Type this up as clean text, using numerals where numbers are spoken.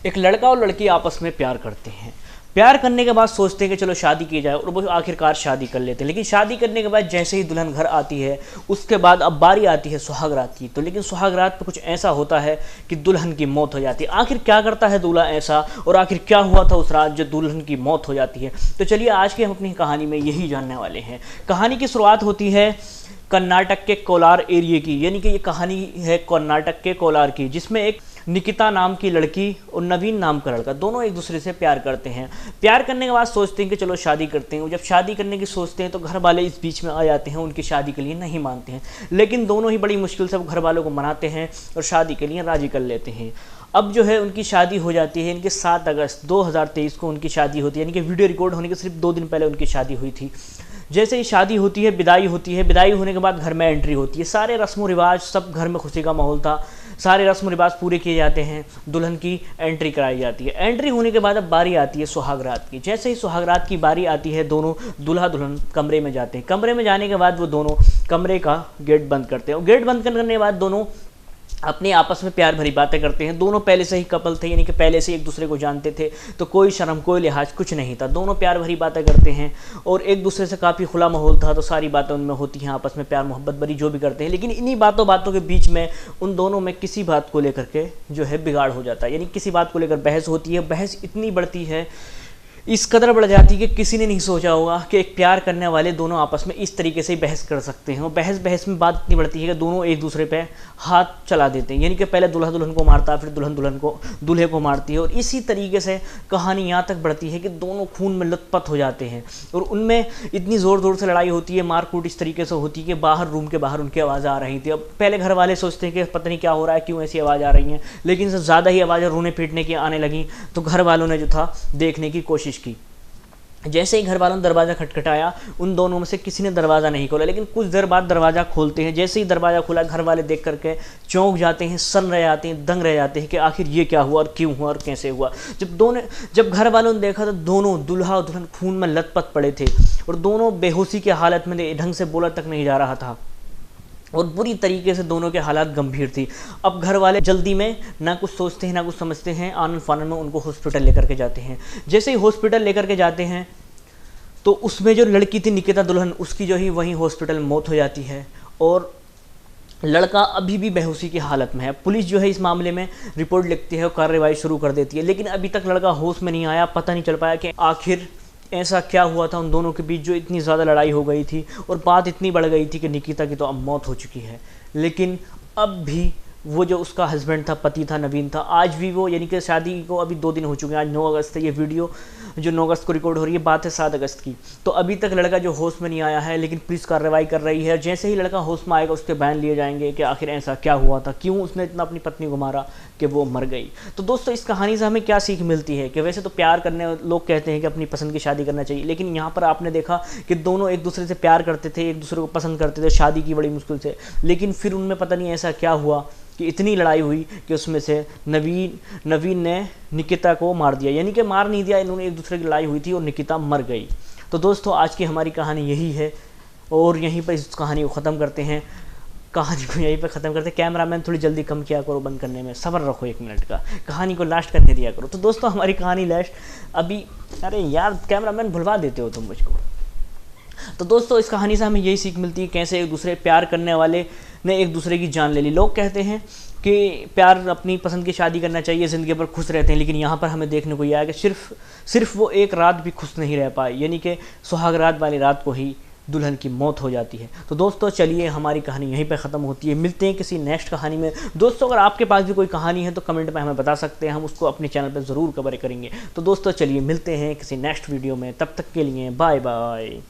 एक लड़का और लड़की आपस में प्यार करते हैं। प्यार करने के बाद सोचते हैं कि चलो शादी की जाए, और वो आखिरकार शादी कर लेते हैं। लेकिन शादी करने के बाद जैसे ही दुल्हन घर आती है, उसके बाद अब बारी आती है सुहाग रात की। तो लेकिन सुहाग रात पे कुछ ऐसा होता है कि दुल्हन की मौत हो जाती है। आखिर क्या करता है दूल्हा ऐसा, और आखिर क्या हुआ था उस रात जो दुल्हन की मौत हो जाती है। तो चलिए आज की हम अपनी कहानी में यही जानने वाले हैं। कहानी की शुरुआत होती है कर्नाटक के कोलार एरिया की, यानी कि ये कहानी है कर्नाटक के कोलार की, जिसमें एक निकिता नाम की लड़की और नवीन नाम का लड़का दोनों एक दूसरे से प्यार करते हैं। प्यार करने के बाद सोचते हैं कि चलो शादी करते हैं। जब शादी करने की सोचते हैं तो घर वाले इस बीच में आ जाते हैं, उनकी शादी के लिए नहीं मानते हैं। लेकिन दोनों ही बड़ी मुश्किल से घर वालों को मनाते हैं और शादी के लिए राजी कर लेते हैं। अब जो है उनकी शादी हो जाती है। इनके 7 अगस्त 2023 को उनकी शादी होती है, यानी कि वीडियो रिकॉर्ड होने के सिर्फ 2 दिन पहले उनकी शादी हुई थी। जैसे ही शादी होती है, विदाई होती है। विदाई होने के बाद घर में एंट्री होती है। सारे रस्म रिवाज, सब घर में खुशी का माहौल था। सारे रस्म रिवाज पूरे किए जाते हैं। दुल्हन की एंट्री कराई जाती है। एंट्री होने के बाद अब बारी आती है सुहाग रात की। जैसे ही सुहाग रात की बारी आती है, दोनों दूल्हा दुल्हन कमरे में जाते हैं। कमरे में जाने के बाद वो दोनों कमरे का गेट बंद करते हैं, और गेट बंद करने के बाद दोनों अपने आपस में प्यार भरी बातें करते हैं। दोनों पहले से ही कपल थे, यानी कि पहले से एक दूसरे को जानते थे, तो कोई शर्म कोई लिहाज कुछ नहीं था। दोनों प्यार भरी बातें करते हैं और एक दूसरे से काफ़ी खुला माहौल था, तो सारी बातें उनमें होती हैं, आपस में प्यार मोहब्बत भरी जो भी करते हैं। लेकिन इन्हीं बातों के बीच में उन दोनों में किसी बात को लेकर के जो है बिगाड़ हो जाता है, यानी किसी बात को लेकर बहस होती है। बहस इतनी बढ़ती है, इस कदर बढ़ जाती है कि किसी ने नहीं सोचा होगा कि एक प्यार करने वाले दोनों आपस में इस तरीके से बहस कर सकते हैं। और बहस में बात इतनी बढ़ती है कि दोनों एक दूसरे पे हाथ चला देते हैं, यानी कि पहले दूल्हा दुल्हन को मारता है, फिर दुल्हन दुल्हन को दूल्हे को मारती है। और इसी तरीके से कहानी यहाँ तक बढ़ती है कि दोनों खून में लथपथ हो जाते हैं, और उनमें इतनी ज़ोर से लड़ाई होती है, मारकूट इस तरीके से होती है कि बाहर, रूम के बाहर उनकी आवाज़ आ रही थी। अब पहले घर वाले सोचते हैं कि पता नहीं क्या हो रहा है, क्यों ऐसी आवाज़ आ रही है। लेकिन जब ज़्यादा ही आवाज़ें रोने पीटने की आने लगी तो घर वालों ने जो था देखने की कोशिश की। जैसे ही घर वालों ने दरवाज़ा खटखटाया, उन दोनों में से किसी ने दरवाज़ा नहीं खोला। लेकिन कुछ देर बाद दरवाज़ा खोलते हैं। जैसे ही दरवाज़ा खुला, घर वाले देख करके चौंक जाते हैं, सन रह जाते हैं, दंग रह जाते हैं कि आखिर ये क्या हुआ और क्यों हुआ और कैसे हुआ। जब घर वालों ने देखा तो दोनों दूल्हा और दुल्हन खून में लथपथ पड़े थे, और दोनों बेहोशी की हालत में, ढंग से बोला तक नहीं जा रहा था, और बुरी तरीके से दोनों के हालात गंभीर थी। अब घर वाले जल्दी में ना कुछ सोचते हैं ना कुछ समझते हैं, आनन फानन में उनको हॉस्पिटल लेकर के जाते हैं। जैसे ही हॉस्पिटल लेकर के जाते हैं तो उसमें जो लड़की थी निकिता दुल्हन, उसकी जो ही वहीं हॉस्पिटल में मौत हो जाती है, और लड़का अभी भी बेहोशी की हालत में है। पुलिस जो है इस मामले में रिपोर्ट लिखती है और कार्रवाई शुरू कर देती है। लेकिन अभी तक लड़का होश में नहीं आया। पता नहीं चल पाया कि आखिर ऐसा क्या हुआ था उन दोनों के बीच जो इतनी ज़्यादा लड़ाई हो गई थी, और बात इतनी बढ़ गई थी कि निकिता की तो अब मौत हो चुकी है। लेकिन अब भी वो जो उसका हस्बैंड था, पति था, नवीन था, आज भी वो, यानी कि शादी को अभी 2 दिन हो चुके हैं। आज 9 अगस्त है। ये वीडियो जो 9 अगस्त को रिकॉर्ड हो रही है, बात है 7 अगस्त की। तो अभी तक लड़का जो होश में नहीं आया है, लेकिन पुलिस कार्रवाई कर रही है। जैसे ही लड़का होश में आएगा, उसके बयान लिए जाएंगे कि आखिर ऐसा क्या हुआ था, क्यों उसने इतना अपनी पत्नी को मारा कि वो मर गई। तो दोस्तों, इस कहानी से हमें क्या सीख मिलती है कि वैसे तो प्यार करने, लोग कहते हैं कि अपनी पसंद की शादी करना चाहिए, लेकिन यहाँ पर आपने देखा कि दोनों एक दूसरे से प्यार करते थे, एक दूसरे को पसंद करते थे, शादी की बड़ी मुश्किल से। लेकिन फिर उनमें पता नहीं ऐसा क्या हुआ कि इतनी लड़ाई हुई कि उसमें से नवीन ने निकिता को मार दिया, यानी कि मार नहीं दिया, इन्होंने एक दूसरे की लड़ाई हुई थी और निकिता मर गई। तो दोस्तों, आज की हमारी कहानी यही है, और यहीं पर इस कहानी को ख़त्म करते हैं। कैमरामैन थोड़ी जल्दी कम किया करो बंद करने में, सब्र रखो 1 मिनट का, कहानी को लास्ट करने दिया करो। तो दोस्तों, हमारी कहानी लास्ट अभी, अरे यार कैमरामैन भुलवा देते हो तुम मुझको। तो दोस्तों, इस कहानी से हमें यही सीख मिलती है कैसे एक दूसरे प्यार करने वाले ने एक दूसरे की जान ले ली। लोग कहते हैं कि प्यार अपनी पसंद की शादी करना चाहिए, ज़िंदगी भर खुश रहते हैं, लेकिन यहाँ पर हमें देखने को यह आया कि सिर्फ वो एक रात भी खुश नहीं रह पाए, यानी कि सुहाग रात वाली रात को ही दुल्हन की मौत हो जाती है। तो दोस्तों, चलिए हमारी कहानी यहीं पर ख़त्म होती है। मिलते हैं किसी नेक्स्ट कहानी में। दोस्तों, अगर आपके पास भी कोई कहानी है तो कमेंट में हमें बता सकते हैं, हम उसको अपने चैनल पर ज़रूर कवर करेंगे। तो दोस्तों, चलिए मिलते हैं किसी नेक्स्ट वीडियो में। तब तक के लिए बाय बाय।